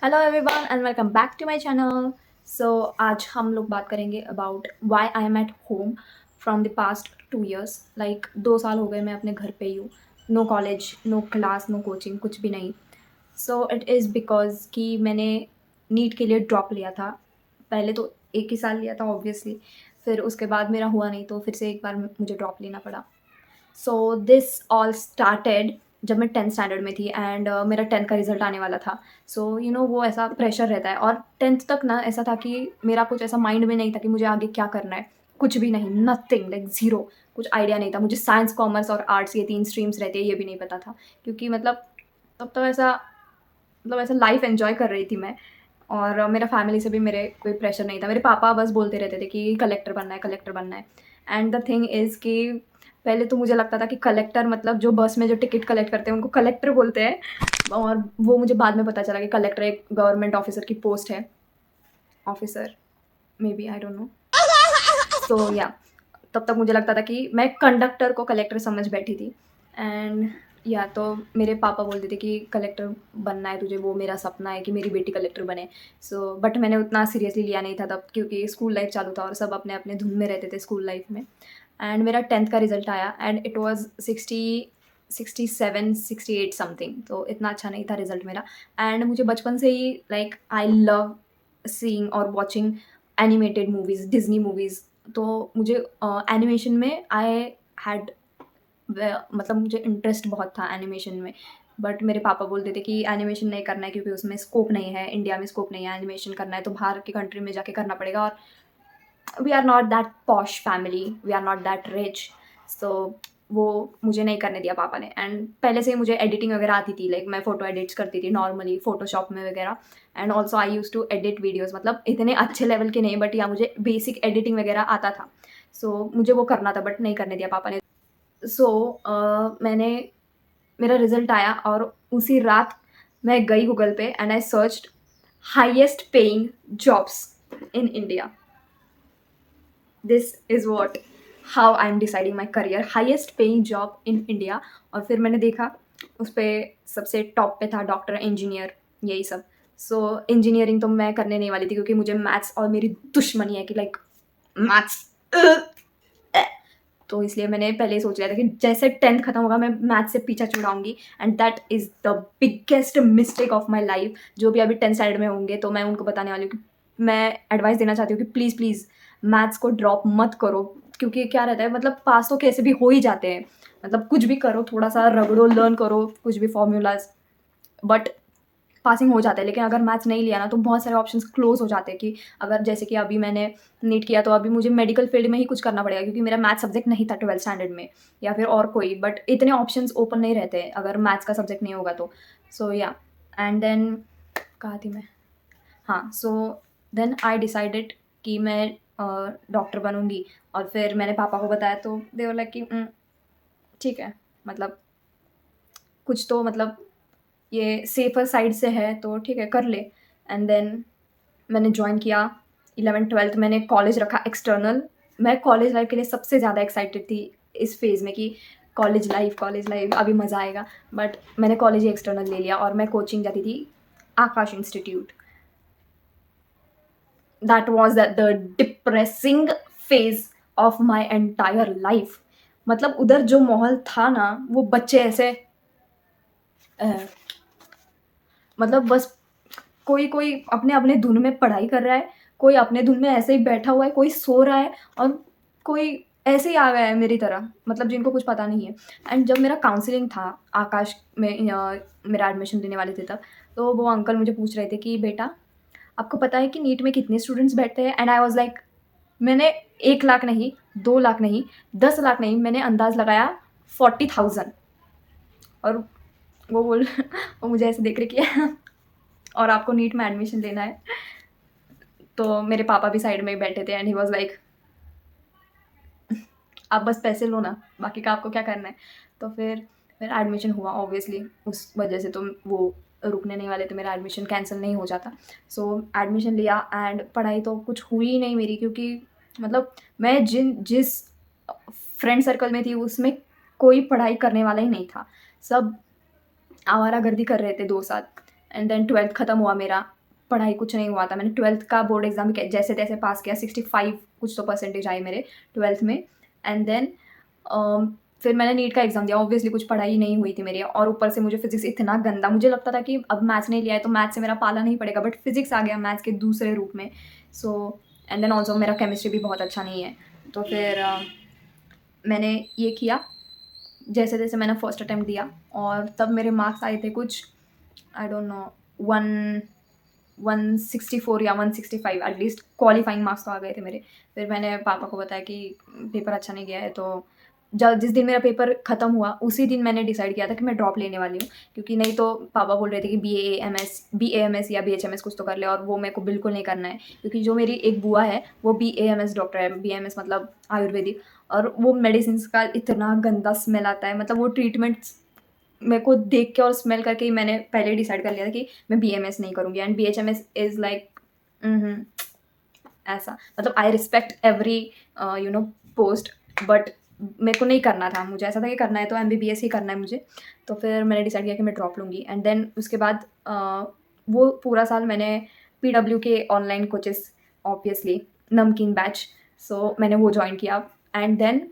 Hello everyone and welcome back to my channel. So आज हम लोग बात करेंगे about why I am at home from the past 2 years। Like 2 साल हो गए मैं अपने घर पे ही हूँ। No college, no class, no coaching, कुछ भी नहीं। सो इट इज़ बिकॉज कि मैंने नीट के लिए ड्रॉप लिया था। पहले तो एक ही साल लिया था ऑब्वियसली, फिर उसके बाद मेरा हुआ नहीं तो फिर से एक बार मुझे ड्रॉप लेना पड़ा। सो दिस ऑल स्टार्टेड जब मैं 10th स्टैंडर्ड में थी एंड मेरा 10th का रिजल्ट आने वाला था। सो वो ऐसा प्रेशर रहता है, और 10th तक ना ऐसा था कि मेरा कुछ ऐसा माइंड में नहीं था कि मुझे आगे क्या करना है। कुछ भी नहीं, नथिंग, लाइक ज़ीरो। कुछ आइडिया नहीं था मुझे। साइंस, कॉमर्स और आर्ट्स ये 3 स्ट्रीम्स रहती है ये भी नहीं पता था, क्योंकि मतलब तब तो ऐसा लाइफ एन्जॉय कर रही थी मैं। और मेरा फैमिली से भी मेरे कोई प्रेशर नहीं था। मेरे पापा बस बोलते रहते थे कि कलेक्टर बनना है, कलेक्टर बनना है। एंड द थिंग इज़ कि पहले तो मुझे लगता था कि कलेक्टर मतलब जो बस में जो टिकट कलेक्ट करते हैं उनको कलेक्टर बोलते हैं, और वो मुझे बाद में पता चला कि कलेक्टर एक गवर्नमेंट ऑफिसर की पोस्ट है। Officer, maybe, I don't know. So या तब तक मुझे लगता था कि मैं कंडक्टर को कलेक्टर समझ बैठी थी। एंड या तो मेरे पापा बोलते थे कि कलेक्टर बनना है तुझे, वो मेरा सपना है कि मेरी बेटी कलेक्टर बने। सो बट मैंने उतना सीरियसली लिया नहीं था तब, क्योंकि स्कूल लाइफ चालू था और सब अपने अपने धुन में रहते थे स्कूल लाइफ में। एंड मेरा 10th का रिजल्ट आया एंड इट वाज 67 68 समथिंग, तो इतना अच्छा नहीं था रिजल्ट मेरा। एंड मुझे बचपन से ही लाइक आई लव सीइंग और watching animated movies, Disney movies. तो मुझे एनिमेशन में आई हैड मतलब मुझे इंटरेस्ट बहुत था एनिमेशन में। बट मेरे पापा बोलते थे कि एनिमेशन नहीं करना है क्योंकि उसमें स्कोप नहीं है, इंडिया में स्कोप नहीं है। एनिमेशन करना है तो बाहर की कंट्री में जाके करना पड़ेगा, और we are not that posh family, we are not that rich. So वो मुझे नहीं करने दिया पापा ने। एंड पहले से ही मुझे एडिटिंग वगैरह आती थी, लाइक मैं फ़ोटो एडिट्स करती थी नॉर्मली फ़ोटोशॉप में वगैरह। And also I use to edit videos, मतलब इतने अच्छे लेवल के नहीं, बट या मुझे बेसिक एडिटिंग वगैरह आता था। सो मुझे वो करना था बट नहीं करने दिया पापा ने। सो मैंने मेरा रिज़ल्ट आया और उसी रात मैं गई गूगल पे and I searched highest paying jobs in India. This is what how I am deciding my career, highest paying job in India. और फिर मैंने देखा उस पर सबसे टॉप पे था डॉक्टर, इंजीनियर, यही सब। सो इंजीनियरिंग तो मैं करने नहीं वाली थी क्योंकि मुझे मैथ्स और मेरी दुश्मनी है कि लाइक मैथ्स, तो इसलिए मैंने पहले ही सोच लिया था कि जैसे 10th खत्म होगा मैं मैथ्स से पीछा छुड़ाऊंगी। And that is the biggest mistake of my life. जो भी अभी 10th साइड में होंगे तो मैं उनको बताने वाली हूँ कि मैं एडवाइस देना चाहती हूँ कि प्लीज़ प्लीज़ मैथ्स को ड्रॉप मत करो। क्योंकि क्या रहता है, मतलब पास तो कैसे भी हो ही जाते हैं, मतलब कुछ भी करो, थोड़ा सा रगड़ो, लर्न करो कुछ भी फॉर्मूलाज, बट पासिंग हो जाता है। लेकिन अगर मैथ्स नहीं लिया ना तो बहुत सारे ऑप्शंस क्लोज हो जाते हैं कि अगर जैसे कि अभी मैंने नीट किया तो अभी मुझे मेडिकल फील्ड में ही कुछ करना पड़ेगा क्योंकि मेरा मैथ्स सब्जेक्ट नहीं था 12th स्टैंडर्ड में, या फिर और कोई, बट इतने ऑप्शंस ओपन नहीं रहते हैं अगर मैथ्स का सब्जेक्ट नहीं होगा तो। सो या एंड देन कहा थी मैं, हाँ। सो देन आई डिसाइडेड कि मैं डॉक्टर बनूंगी। और फिर मैंने पापा को बताया तो दे वर लाइक कि ठीक है, मतलब कुछ तो, मतलब ये सेफ़र साइड से है तो ठीक है, कर ले। एंड देन मैंने जॉइन किया 11th-12th, मैंने कॉलेज रखा एक्सटर्नल। मैं कॉलेज लाइफ़ के लिए सबसे ज़्यादा एक्साइटेड थी इस फ़ेज़ में कि कॉलेज लाइफ़ अभी मज़ा आएगा। बट मैंने कॉलेज ही एक्सटर्नल ले लिया और मैं कोचिंग जाती थी Aakash Institute. That was the depressing phase of my entire life. मतलब उधर जो माहौल था ना, वो बच्चे ऐसे अ, मतलब बस कोई कोई अपने अपने धुन में पढ़ाई कर रहा है, कोई अपने धुन में ऐसे ही बैठा हुआ है, कोई सो रहा है, और कोई ऐसे ही आ गया है मेरी तरह, मतलब जिनको कुछ पता नहीं है। एंड जब मेरा काउंसलिंग था आकाश में, मेरा एडमिशन लेने वाले थे तब, तो वो अंकल मुझे पूछ रहे थे कि बेटा आपको पता है कि नीट में कितने स्टूडेंट्स बैठते हैं? एंड आई वाज़ लाइक, मैंने 1 लाख नहीं, 2 लाख नहीं, 10 लाख नहीं, मैंने अंदाज़ लगाया 40,000। और वो बोल वो मुझे ऐसे देख रहे कि और आपको नीट में एडमिशन लेना है? तो मेरे पापा भी साइड में ही बैठे थे एंड ही वाज़ लाइक, आप बस पैसे लो ना, बाकी का आपको क्या करना है? तो फिर मेरा एडमिशन हुआ ऑब्वियसली, उस वजह से तो वो रुकने नहीं वाले थे, मेरा एडमिशन कैंसल नहीं हो जाता। सो एडमिशन लिया एंड पढ़ाई तो कुछ हुई ही नहीं मेरी, क्योंकि मतलब मैं जिस फ्रेंड सर्कल में थी उसमें कोई पढ़ाई करने वाला ही नहीं था। सब आवारागर्दी कर रहे थे 2 साल। एंड देन 12th खत्म हुआ मेरा पढ़ाई कुछ नहीं हुआ था। मैंने 12th का बोर्ड एग्ज़ाम जैसे तैसे पास किया, 65 कुछ तो परसेंटेज आई मेरे 12th में। एंड देन फिर मैंने नीट का एग्ज़ाम दिया। ऑब्वियसली कुछ पढ़ाई नहीं हुई थी मेरी, और ऊपर से मुझे फिज़िक्स इतना गंदा, मुझे लगता था कि अब मैथ्स नहीं लिया है तो मैथ्स से मेरा पाला नहीं पड़ेगा, बट फिज़िक्स आ गया मैथ्स के दूसरे रूप में। सो एंड देन ऑल्सो मेरा केमिस्ट्री भी बहुत अच्छा नहीं है। तो फिर मैंने ये किया, जैसे तैसे मैंने फर्स्ट अटेम्प्ट दिया, और तब मेरे मार्क्स आए थे कुछ, आई डोंट नो, 164 या 165 एटलीस्ट क्वालिफाइंग मार्क्स तो आ गए थे मेरे। फिर मैंने पापा को बताया कि पेपर अच्छा नहीं गया है, तो जिस दिन मेरा पेपर ख़त्म हुआ उसी दिन मैंने डिसाइड किया था कि मैं ड्रॉप लेने वाली हूँ, क्योंकि नहीं तो पापा बोल रहे थे कि BAMS या BHMS कुछ तो कर ले, और वो मेरे को बिल्कुल नहीं करना है, क्योंकि जो मेरी एक बुआ है वो BAMS डॉक्टर है। BAMS मतलब आयुर्वेदिक, और वो मेडिसिन का इतना गंदा स्मेल आता है, मतलब वो ट्रीटमेंट्स मेरे को देख के और स्मेल करके ही मैंने पहले डिसाइड कर लिया था कि मैं BMS नहीं करूँगी। एंड BHMS इज़ लाइक ऐसा, मतलब I respect every post, but मेरे को नहीं करना था। मुझे ऐसा था कि करना है तो MBBS ही करना है मुझे। तो फिर मैंने डिसाइड किया कि मैं ड्रॉप लूँगी। एंड देन उसके बाद वो पूरा साल मैंने PW के ऑनलाइन कोचेस, ऑब्वियसली नमकीन बैच, सो मैंने वो ज्वाइन किया। एंड देन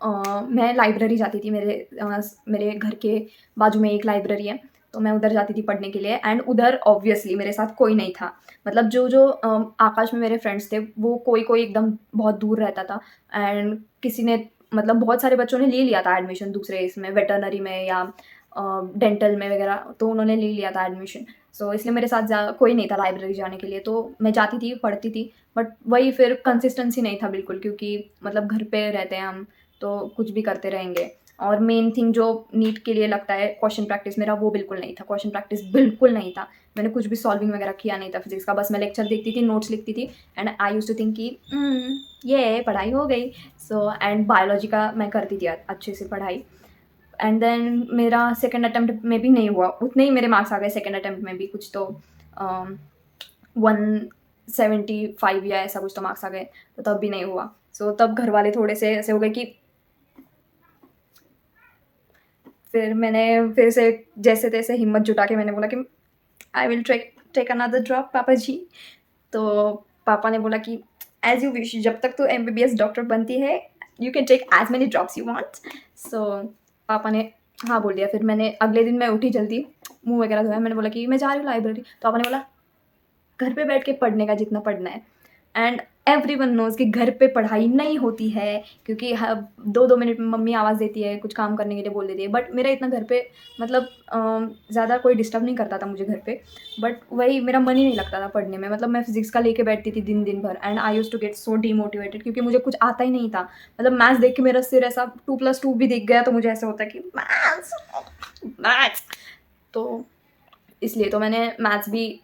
मैं लाइब्रेरी जाती थी, मेरे घर के बाजू में एक लाइब्रेरी है, तो मैं उधर जाती थी पढ़ने के लिए। एंड उधर ऑब्वियसली मेरे साथ कोई नहीं था, मतलब जो आकाश में मेरे फ्रेंड्स थे वो कोई कोई एकदम बहुत दूर रहता था। एंड किसी ने, मतलब बहुत सारे बच्चों ने ले लिया था एडमिशन दूसरे इसमें, वेटरनरी में या डेंटल में वगैरह, तो उन्होंने ले लिया था एडमिशन। सो इसलिए मेरे साथ कोई नहीं था लाइब्रेरी जाने के लिए, तो मैं जाती थी, पढ़ती थी, बट वही फिर कंसिस्टेंसी नहीं था बिल्कुल, क्योंकि मतलब घर पे रहते हैं हम तो कुछ भी करते रहेंगे। और मेन थिंग जो नीट के लिए लगता है, क्वेश्चन प्रैक्टिस, मेरा वो बिल्कुल नहीं था, क्वेश्चन प्रैक्टिस बिल्कुल नहीं था। मैंने कुछ भी सॉल्विंग वगैरह किया नहीं था फिजिक्स का, बस मैं लेक्चर देखती थी, नोट्स लिखती थी, and I used to think कि ये पढ़ाई हो गई। सो एंड बायोलॉजी का मैं करती थी अच्छे से पढ़ाई। एंड देन मेरा सेकंड अटेम्प्ट में भी नहीं हुआ, उतने ही मेरे मार्क्स आ गए सेकंड अटेम्प्ट में भी, कुछ तो 175 या ऐसा कुछ तो मार्क्स आ गए, तो तब भी नहीं हुआ। सो तब घर वाले थोड़े से ऐसे हो गए कि फिर मैंने फिर से जैसे तैसे हिम्मत जुटा के मैंने बोला कि I will take another drop पापा जी। तो पापा ने बोला कि एज यू विश, जब तक तो MBBS डॉक्टर बनती है you can take as many drops you want. So पापा ने हाँ बोल दिया। फिर मैंने अगले दिन मैं उठी जल्दी, मुंह वगैरह धोया, मैंने बोला कि मैं जा रही हूँ लाइब्रेरी। तो पापा ने बोला घर पे बैठ के पढ़ने का जितना पढ़ना है। एंड एवरीवन नोज़ कि घर पे पढ़ाई नहीं होती है, क्योंकि 2-2 मिनट में मम्मी आवाज़ देती है, कुछ काम करने के लिए बोल देती है। बट मेरा इतना घर पे, मतलब ज़्यादा कोई डिस्टर्ब नहीं करता था मुझे घर पे, बट वही मेरा मन ही नहीं लगता था पढ़ने में। मतलब मैं फिज़िक्स का लेके बैठती थी दिन भर, and I used to get so demotivated, क्योंकि मुझे कुछ आता ही नहीं था। मतलब मैथ्स देख के मेरा सिर ऐसा 2+2 भी दिख गया तो मुझे ऐसा होता है कि मैथ्स। तो इसलिए तो मैंने मैथ्स भी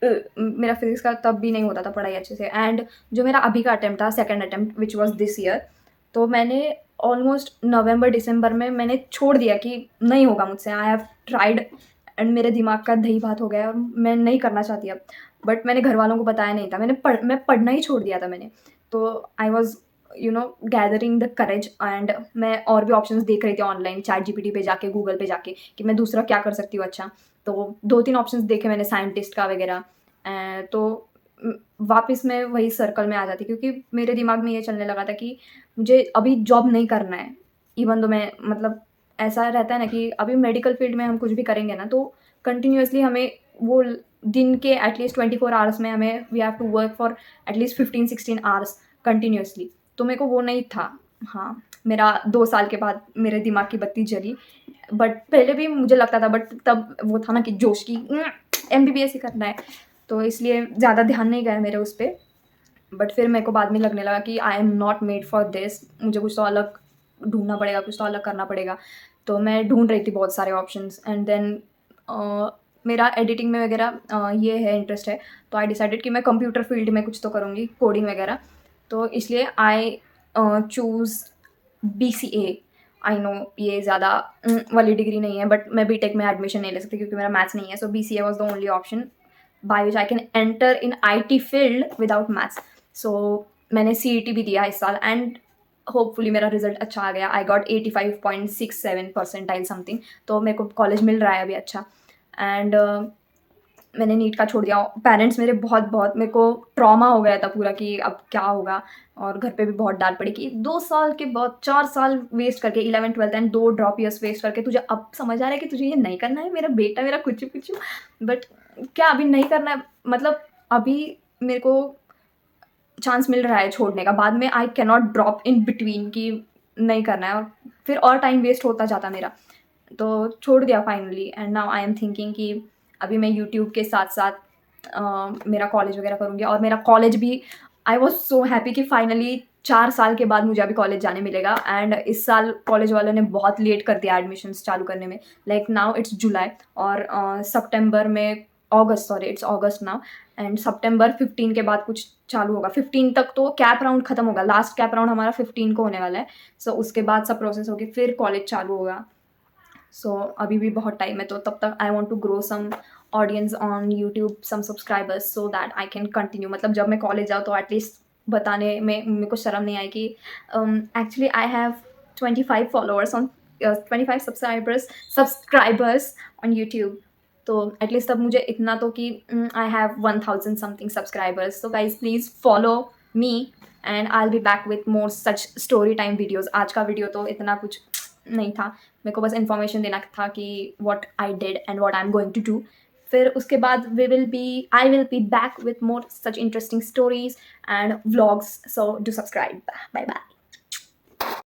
मेरा फिज़िक्स का तब भी नहीं होता था पढ़ाई अच्छे से। एंड जो मेरा अभी का अटेम्प्ट था, second attempt which was this year, तो मैंने ऑलमोस्ट नवंबर दिसंबर में मैंने छोड़ दिया कि नहीं होगा मुझसे। आई हैव ट्राइड, एंड मेरे दिमाग का दही भात हो गया है और मैं नहीं करना चाहती अब। बट मैंने घर वालों को बताया नहीं था, मैं पढ़ना ही छोड़ दिया था मैंने। तो I was gathering the courage, and मैं और भी ऑप्शंस देख रही थी ऑनलाइन, ChatGPT पे जाके, गूगल पे जाके, कि मैं दूसरा क्या कर सकती हूँ अच्छा। तो 2-3 ऑप्शंस देखे मैंने साइंटिस्ट का वगैरह। तो वापस मैं वही सर्कल में आ जाती, क्योंकि मेरे दिमाग में ये चलने लगा था कि मुझे अभी जॉब नहीं करना है। इवन दो मैं, मतलब ऐसा रहता है ना कि अभी मेडिकल फील्ड में हम कुछ भी करेंगे ना, तो कंटिन्यूअसली हमें वो दिन के एटलीस्ट 24 आवर्स में हमें we have to work for at least 15-16 hours continuously. तो मेरे को वो नहीं था। हाँ, मेरा 2 साल के बाद मेरे दिमाग की बत्ती जली। बट पहले भी मुझे लगता था, बट तब वो था ना कि जोश की MBBS ही करना है, तो इसलिए ज़्यादा ध्यान नहीं गया मेरे उस पर। बट फिर मेरे को बाद में लगने लगा कि I am not made for this, मुझे कुछ तो अलग ढूंढना पड़ेगा, कुछ तो अलग करना पड़ेगा। तो मैं ढूंढ रही थी बहुत सारे ऑप्शंस। एंड देन मेरा एडिटिंग में वगैरह ये है, इंटरेस्ट है, तो आई डिसाइडेड कि मैं कंप्यूटर फील्ड में कुछ तो करूँगी, कोडिंग वगैरह। तो इसलिए I choose BCA। I know ये ज़्यादा वाली डिग्री नहीं है, बट मैं BTech में एडमिशन नहीं ले सकती क्योंकि मेरा मैथ्स नहीं है। So BCA was the only option by which I can enter in IT field without maths. So मैंने CET भी दिया इस साल, एंड होपफुली मेरा रिजल्ट अच्छा आ गया। आई गॉट 85.67 परसेंटाइल समथिंग, तो मेरे को कॉलेज मिल रहा है अभी अच्छा। एंड मैंने नीट का छोड़ दिया। पेरेंट्स मेरे बहुत बहुत मेरे को ट्रॉमा हो गया था पूरा कि अब क्या होगा, और घर पे भी बहुत डाँट पड़ी कि 2 साल के बाद 4 साल वेस्ट करके 11th-12th and 2 drop years waste करके तुझे अब समझ आ रहा है कि तुझे ये नहीं करना है, मेरा बेटा मेरा कुछ-कुछ। बट क्या अभी नहीं करना है, मतलब अभी मेरे को चांस मिल रहा है छोड़ने का, बाद में I can not drop in between कि नहीं करना है, और फिर और टाइम वेस्ट होता जाता मेरा। तो छोड़ दिया finally, and now I am thinking कि अभी मैं यूट्यूब के साथ-साथ मेरा कॉलेज वगैरह करूँगी, और मेरा कॉलेज भी आई वाज़ सो हैप्पी कि फाइनली 4 साल के बाद मुझे अभी कॉलेज जाने मिलेगा। एंड इस साल कॉलेज वालों ने बहुत लेट कर दिया एडमिशन्स चालू करने में। लाइक नाउ इट्स जुलाई, और सितंबर में अगस्त, sorry it's August now, and सितंबर 15 के बाद कुछ चालू होगा। 15 तक तो कैप राउंड खत्म होगा, लास्ट कैप राउंड हमारा 15 को होने वाला है। सो उसके बाद सब प्रोसेस होके फिर कॉलेज चालू होगा। सो अभी भी बहुत टाइम है, तो तब तक I want to grow some audience on YouTube, some subscribers, so that I can continue. मतलब जब मैं कॉलेज जाऊँ तो एटलीस्ट बताने में मेरे को शर्म नहीं आए कि actually I have 25 followers on 25 subscribers on YouTube. तो एटलीस्ट तब मुझे इतना तो कि I have 1000 something subscribers. So guys please follow me, and I will be back with more such story time videos. आज का वीडियो तो इतना कुछ नहीं था, मेरे को बस इन्फॉर्मेशन देना था कि what I did and what I am going to do. फिर उसके बाद I will be back with more such interesting stories and vlogs. So do subscribe. Bye bye.